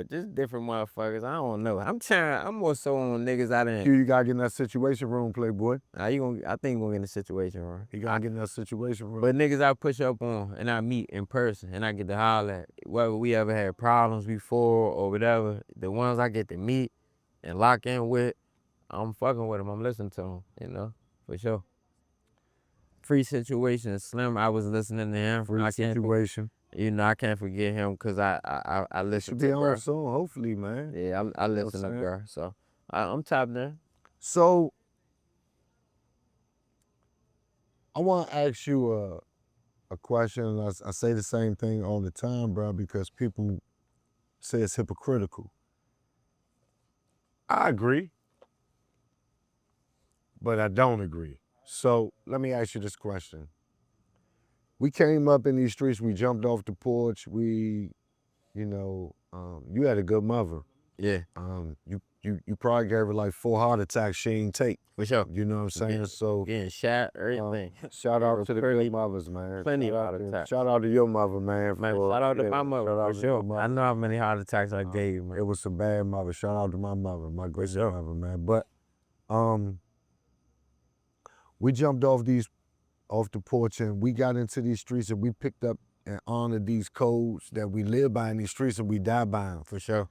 Just different motherfuckers. I don't know. I'm more so on niggas I didn't. You gotta get in that situation room, Playboy. I think you gonna get in the situation room. You gotta get in that situation room. But niggas I push up on and I meet in person and I get to holler at, whether we ever had problems before or whatever, the ones I get to meet and lock in with, I'm fucking with them. I'm listening to them, you know, for sure. Free Situation, Slim, I was listening to him. Free Situation. You know, I can't forget him because I listen to be on soon, hopefully, man. Yeah, I listen to her, so I'm top there. So, I want to ask you a question. I say the same thing all the time, bro, because people say it's hypocritical. I agree, but I don't agree. So, let me ask you this question. We came up in these streets, we jumped off the porch, you had a good mother. Yeah. You probably gave her like 4 heart attacks she ain't take. For sure. You know what I'm saying? So getting shot, everything. Shout out to the great mothers, man. Plenty of heart attacks. Shout out to your mother, man. Shout out to my mother, for sure. I know how many heart attacks I gave, man. It was some bad mother. Shout out to my mother, my great mother, man. But we jumped off the porch and we got into these streets and we picked up and honored these codes that we live by in these streets and we die by them. For sure.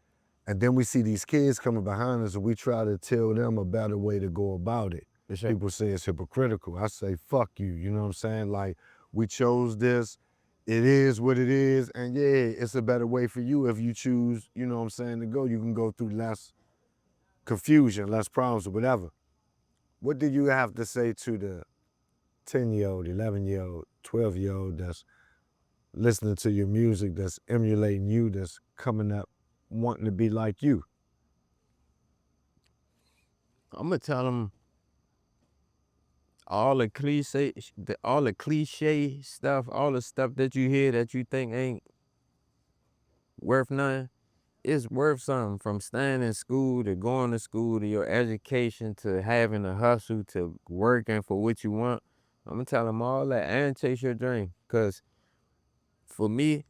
And then we see these kids coming behind us and we try to tell them a better way to go about it. Sure. People say it's hypocritical. I say, fuck you. You know what I'm saying? Like, we chose this. It is what it is. And yeah, it's a better way for you if you choose, you know what I'm saying, to go. You can go through less confusion, less problems, or whatever. What do you have to say to the 10-year-old, 11-year-old, 12-year-old that's listening to your music, that's emulating you, that's coming up wanting to be like you? I'm gonna tell them all the cliche stuff, all the stuff that you hear that you think ain't worth nothing, it's worth something. From staying in school to going to school to your education to having a hustle to working for what you want. I'm gonna tell them all that and chase your dream. Cause for me,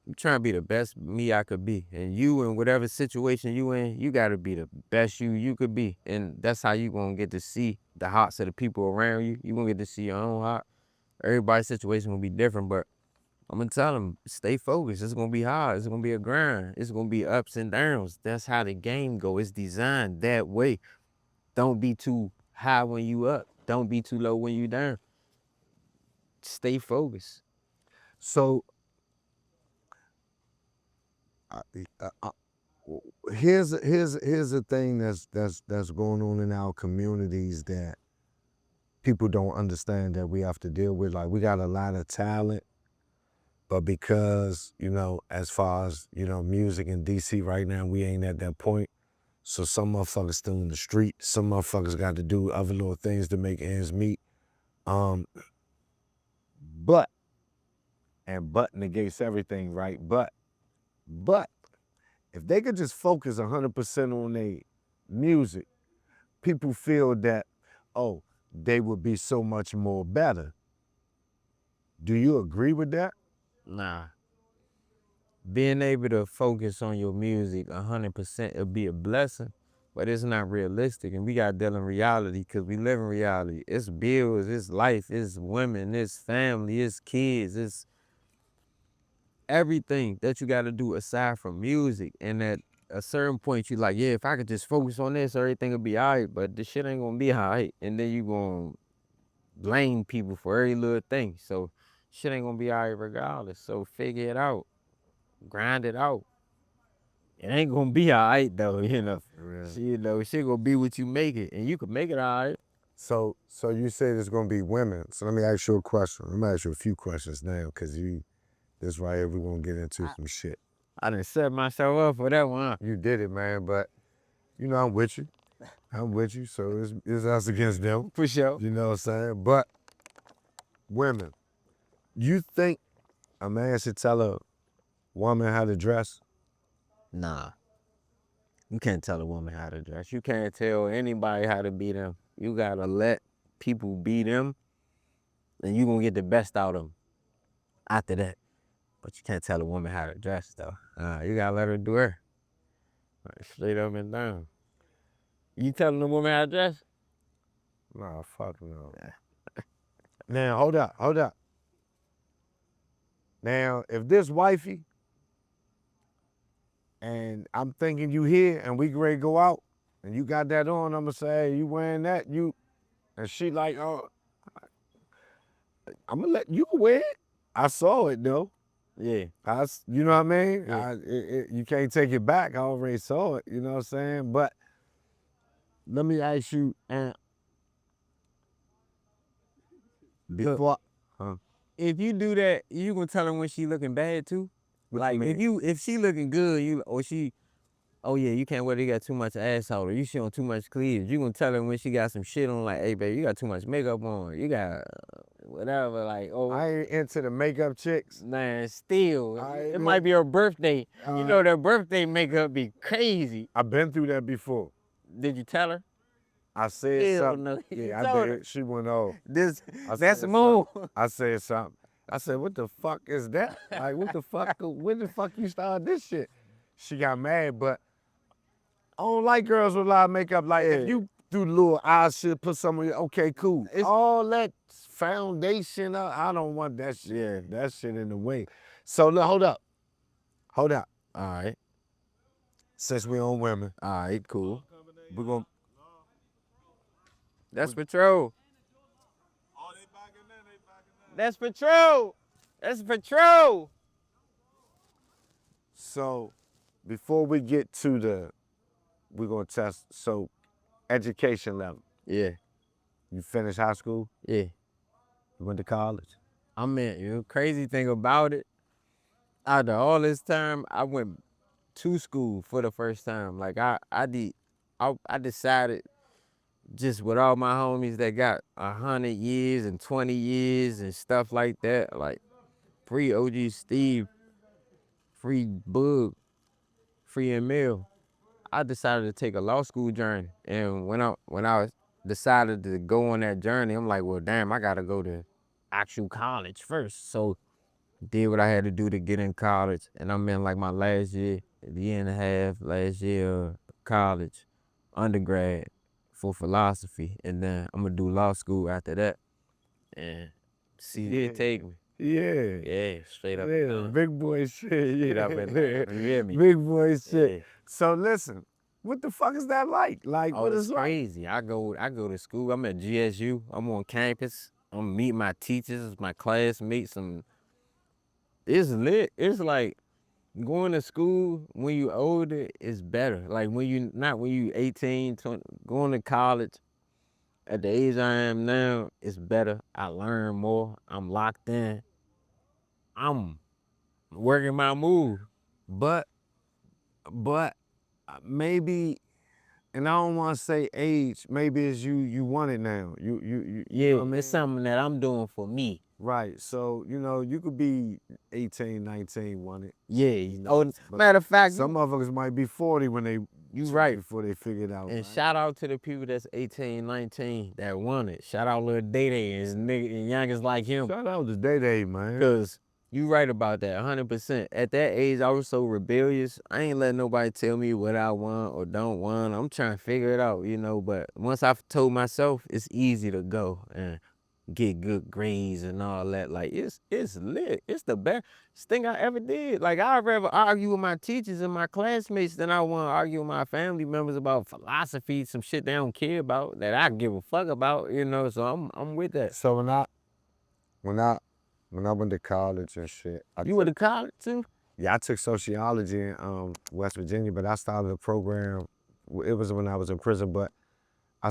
I'm trying to be the best me I could be. And you, in whatever situation you in, you gotta be the best you could be. And that's how you gonna get to see the hearts of the people around you. You gonna get to see your own heart. Everybody's situation will be different, but I'm gonna tell them, stay focused. It's gonna be hard. It's gonna be a grind. It's gonna be ups and downs. That's how the game go. It's designed that way. Don't be too high when you up. Don't be too low when you down. Stay focused. So here's the thing that's going on in our communities that people don't understand that we have to deal with. Like, we got a lot of talent, but because, you know, as far as, you know, music in DC right now, we ain't at that point. So some motherfuckers still in the street. Some motherfuckers got to do other little things to make ends meet. But negates everything, right? But if they could just focus 100% on their music, people feel that, oh, they would be so much more better. Do you agree with that? Nah. Being able to focus on your music 100%, it'll be a blessing, but it's not realistic. And we got to deal in reality because we live in reality. It's bills, it's life, it's women, it's family, it's kids, it's everything that you got to do aside from music. And at a certain point, you like, yeah, if I could just focus on this, everything will be all right. But this shit ain't going to be all right. And then you going to blame people for every little thing. So shit ain't going to be all right regardless. So figure it out. Grind it out. It ain't going to be all right, though, you know. Yeah. You know, shit going to be what you make it. And you can make it all right. So you say there's going to be women. So let me ask you a question. Let me ask you a few questions now, because this right here, we're going to get into some shit. I done set myself up for that one. You did it, man, but, you know, I'm with you. So it's us against them. For sure. You know what I'm saying? But women, you think a man should tell a woman how to dress? Nah. You can't tell a woman how to dress. You can't tell anybody how to be them. You gotta let people be them, and you gonna get the best out of them after that. But you can't tell a woman how to dress, though. You gotta let her do her. Right, straight up and down. You telling a woman how to dress? Nah, fuck no. Now, hold up. Now, if this wifey, and I'm thinking you here, and we ready to go out, and you got that on, I'm gonna say, hey, you wearing that? And she like, oh, I'm gonna let you wear it. I saw it though. Yeah. You know what I mean? Yeah. You can't take it back. I already saw it. You know what I'm saying? But let me ask you, before, if you do that, you gonna tell her when she looking bad too? What you mean? If she looking good, oh yeah, you can't wear it, you got too much ass out, or you showing too much cleavage. You gonna tell her when she got some shit on, like, hey baby, you got too much makeup on. You got whatever, like, oh. I ain't into the makeup chicks. Man, still, It might be her birthday. You know right. their birthday makeup be crazy. I've been through that before. Did you tell her? I said Hell something. no. You Yeah, I told did. She went off. That's said the move. I said something. I said, what the fuck is that? Like, what the fuck? When the fuck you started this shit? She got mad, but I don't like girls with a lot of makeup. Like, if you do little eyes shit, put some of your, okay, cool. All that foundation, I don't want that shit. Yeah, that shit in the way. So, look, hold up. All right. Since we on women, All right, cool. we're going That's patrol. That's patrol. That's patrol. So before we get to we're gonna test, so education level. Yeah, You finished high school, yeah. you went to college. I mean, crazy thing about it, after all this time, I went to school for the first time. Like I decided just with all my homies that got 100 years and 20 years and stuff like that, like free OG Steve, free Bug, free Emil. I decided to take a law school journey, and when I decided to go on that journey, I'm like, well, damn, I gotta go to actual college first. So did what I had to do to get in college, and I'm in like my last year and a half, last year of college, undergrad for philosophy, and then I'm gonna do law school after that, and see where it take me. Yeah. Yeah, straight up. Yeah, big boy shit. Straight Yeah. up and down. You hear me? Big boy shit. Yeah. So listen, what the fuck is that like? Like, Oh, what it's is like? crazy. I go to school. I'm at GSU. I'm on campus. I'm meeting my teachers, my classmates. It's lit. It's like going to school when you older is better. Like when you 18, 20, going to college at the age I am now, it's better. I learn more. I'm locked in. I'm working my move. But maybe, and I don't want to say age, maybe it's you want it now. You Yeah, know what I mean? it's something that I'm doing for me. Right. So, you could be 18, 19, want it. Yeah. know, Oh, but matter of fact, Some motherfuckers might be 40 when they you right. before they figure it out. And right? shout out to the people that's 18, 19 that want it. Shout out Lil Day Day and youngest like him. Shout out to Day Day, man. Cause you right about that, 100%. At that age, I was so rebellious. I ain't letting nobody tell me what I want or don't want. I'm trying to figure it out, But once I've told myself, it's easy to go and get good grades and all that. Like it's lit. It's the best thing I ever did. Like I'd rather argue with my teachers and my classmates than I want to argue with my family members about philosophy, some shit they don't care about that I give a fuck about. So I'm with that. So when I went to college and shit, You went to college too? Yeah, I took sociology in West Virginia, but I started a program. It was when I was in prison, but I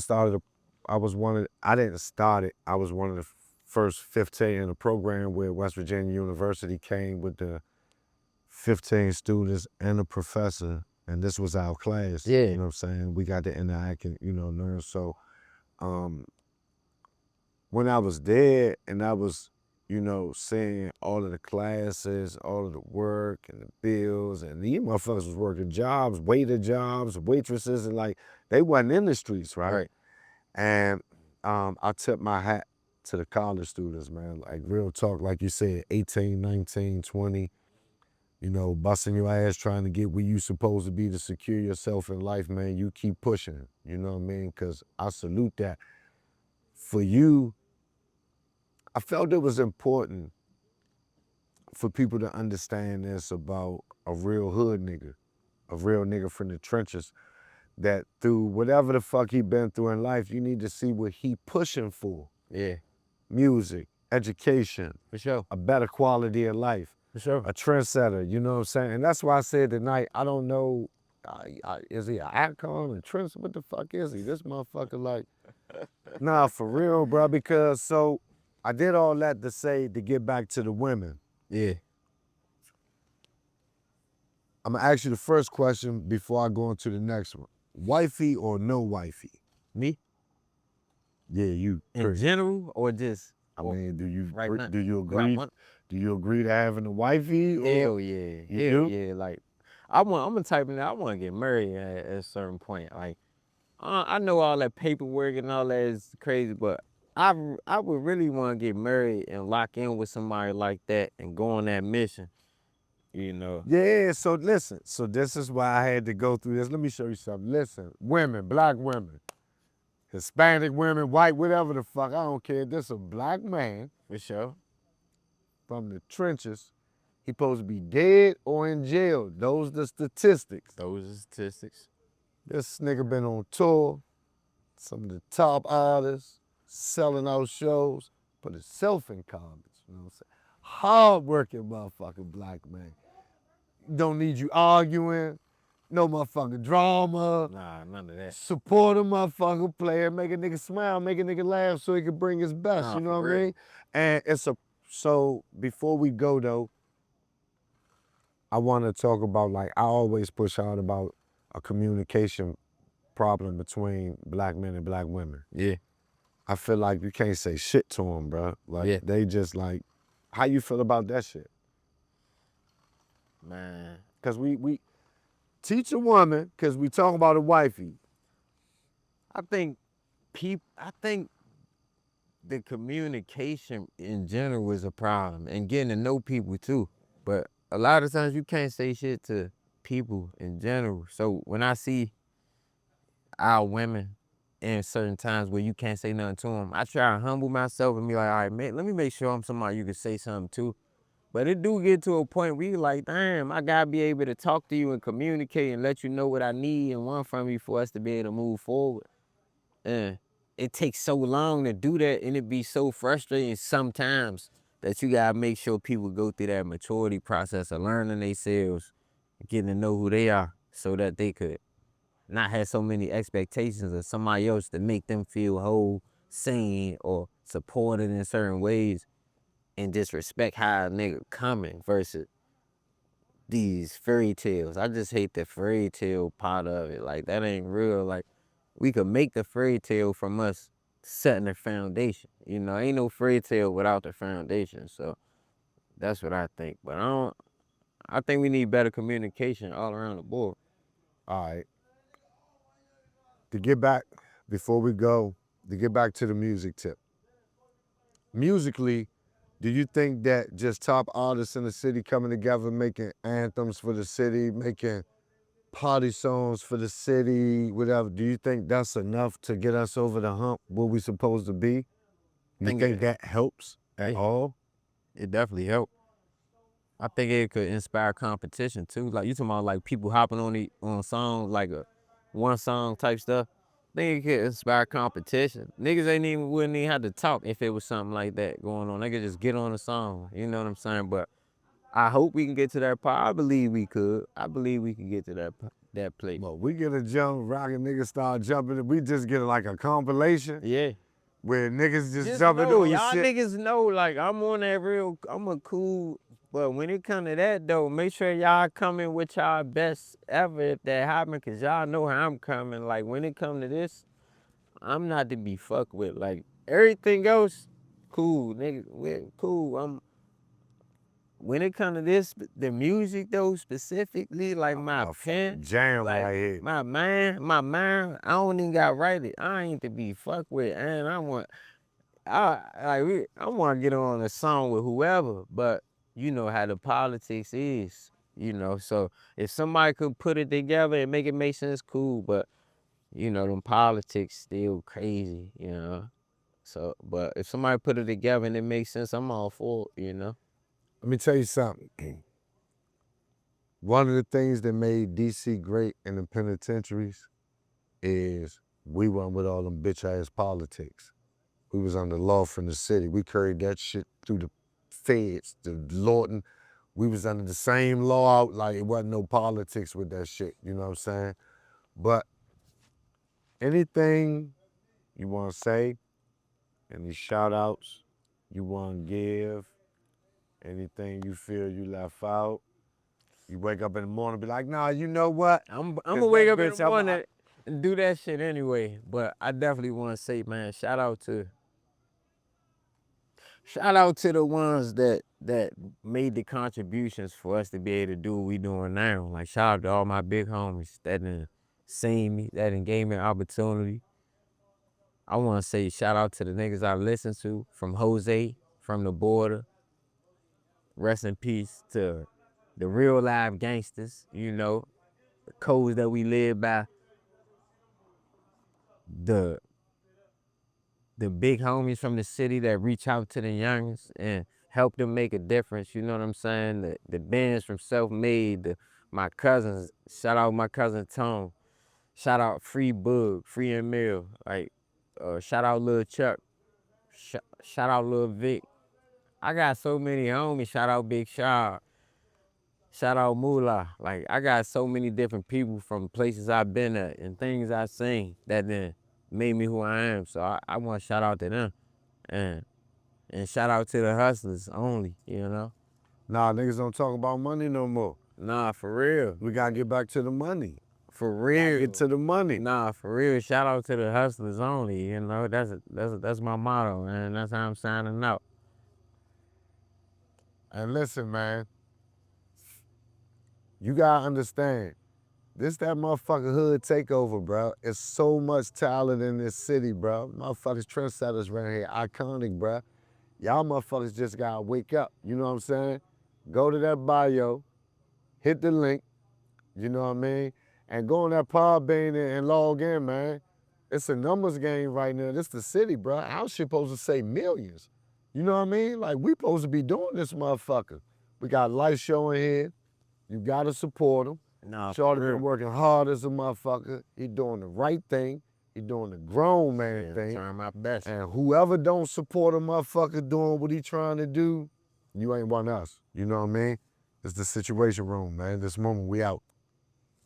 didn't start it. I was one of the first 15 in a program where West Virginia University came with the 15 students and a professor, and this was our class. Yeah. You know what I'm saying? We got to interact and, learn. So when I was there and I was, seeing all of the classes, all of the work and the bills, and these motherfuckers was working jobs, waiter jobs, waitresses, and like, they wasn't in the streets, right? And I tip my hat to the college students, man. Like, real talk, like you said, 18, 19, 20, busting your ass trying to get where you supposed to be to secure yourself in life, man. You keep pushing, you know what I mean? Because I salute that. For you, I felt it was important for people to understand this about a real hood nigga, a real nigga from the trenches, that through whatever the fuck he been through in life, you need to see what he pushing for. Yeah. Music, education, For sure. a better quality of life, For sure. a trendsetter, you know what I'm saying? And that's why I said tonight, I don't know, is he an icon, a trend? What the fuck is he? This motherfucker like, nah, for real, bro, because so I did all that to get back to the women. Yeah. I'm gonna ask you the first question before I go into the next one. Wifey or no wifey? Me? Yeah, you. In general or just? I mean, do you right now? do you agree? Do you agree to having a wifey? Or? Hell yeah. You Hell do? yeah. Like I'm a type of I want to get married at a certain point. Like I know all that paperwork and all that is crazy, but I would really want to get married and lock in with somebody like that and go on that mission. Yeah, so listen. So this is why I had to go through this. Let me show you something. Listen, women, black women, Hispanic women, white, whatever the fuck, I don't care. This a black man. For sure. From the trenches. He supposed to be dead or in jail. Those the statistics. Those are statistics. This nigga been on tour, some of the top artists, selling out shows, put himself in comments. You know what I'm saying? Hard-working motherfucking black man. Don't need you arguing, no motherfucking drama. Nah, none of that. Support a motherfucking player, make a nigga smile, make a nigga laugh so he can bring his best, Nah, you know for what I real. mean? And so before we go though, I want to talk about, like, I always push out about a communication problem between black men and black women. Yeah. I feel like you can't say shit to them, bro. Like, Yeah. they just like, how you feel about that shit? Man. Because we teach a woman, because we talk about a wifey. I think the communication in general is a problem, and getting to know people too. But a lot of times you can't say shit to people in general. So when I see our women in certain times where you can't say nothing to them, I try to humble myself and be like, all right, man, let me make sure I'm somebody you can say something to. But it do get to a point where you like, damn, I gotta be able to talk to you and communicate and let you know what I need and want from you for us to be able to move forward. And it takes so long to do that, and it be so frustrating sometimes that you gotta make sure people go through that maturity process of learning themselves, getting to know who they are, so that they could not have so many expectations of somebody else to make them feel whole, seen, or supported in certain ways, and just respect how a nigga coming versus these fairy tales. I just hate the fairy tale part of it. Like, that ain't real. Like, we could make the fairy tale from us setting the foundation. You know, ain't no fairy tale without the foundation. So that's what I think. But I think we need better communication all around the board. All right. To get back, before we go, to get back to the music tip. Musically, do you think that just top artists in the city coming together, making anthems for the city, making party songs for the city, whatever, do you think that's enough to get us over the hump where we supposed to be? You think that helps at all? It definitely helped. I think it could inspire competition too. Like, you talking about like people hopping on songs, like a one song type stuff. I think it could inspire competition. Niggas wouldn't even have to talk if it was something like that going on. They could just get on a song. You know what I'm saying? But I hope we can get to that part. I believe we could. I believe we can get to that place. Well, we get a jump, rocking, niggas start jumping. We just get like a compilation Yeah. where niggas just Just jumping know, on y'all shit. niggas know, like, I'm on that real, I'm a cool, but when it come to that though, make sure y'all coming with y'all best ever if that happen, cause y'all know how I'm coming. Like, when it come to this, I'm not to be fucked with. Like, everything else, cool, nigga, we're cool. When it come to this, the music though, specifically, like my pen, Jam like right here. my mind, I don't even got right it. I ain't to be fucked with, and I want to get on a song with whoever, but you know how the politics is, you know. So if somebody could put it together and make it make sense, cool. But you know, them politics still crazy, you know. So, but if somebody put it together and it makes sense, I'm all for it, you know. Let me tell you something. One of the things that made DC great in the penitentiaries is we went with all them bitch ass politics. We was under law from the city. We carried that shit through the feds, the Lorton. We was under the same law, like it wasn't no politics with that shit, you know what I'm saying? But anything you wanna say, any shout outs you wanna give, anything you feel you left out, you wake up in the morning and be like, nah, you know what? I'm gonna wake up in the morning and do that shit anyway. But I definitely want to say, man, shout out to the ones that made the contributions for us to be able to do what we doing now. Like, shout out to all my big homies that done seen me, that done gave me an opportunity. I want to say shout out to the niggas I listen to, from Jose, from the border. Rest in peace to the real live gangsters, you know, the codes that we live by. The big homies from the city that reach out to the youngins and help them make a difference, you know what I'm saying? The bands from Self Made, my cousins, shout out my cousin Tom. Shout out Free Bug, Free and Mill. Like, shout out Lil Chuck. Shout out Lil Vic. I got so many homies. Shout out Big Shaw. Shout out Moolah. Like, I got so many different people from places I've been at and things I've seen that then made me who I am. So I want to shout out to them. And shout out to the hustlers only, you know? Nah, niggas don't talk about money no more. Nah, for real. We gotta get back to the money. For real. Get to the money. Nah, for real. Shout out to the hustlers only, you know? That's my motto, and that's how I'm signing out. And listen, man, you gotta understand, this that motherfucking hood takeover, bro. It's so much talent in this city, bro. Motherfuckers trendsetters right here, iconic, bro. Y'all motherfuckers just gotta wake up, you know what I'm saying? Go to that bio, hit the link, you know what I mean? And go on that Podbean and log in, man. It's a numbers game right now. This the city, bro. Our shit supposed to say millions. You know what I mean? Like, we supposed to be doing this motherfucker. We got Lightshow in here. You gotta support him. Nah, Shorty been working hard as a motherfucker. He doing the right thing. He doing the grown man thing. Trying my best. And whoever don't support a motherfucker doing what he trying to do, you ain't one us. You know what I mean? It's the Situation Room, man. This moment, we out.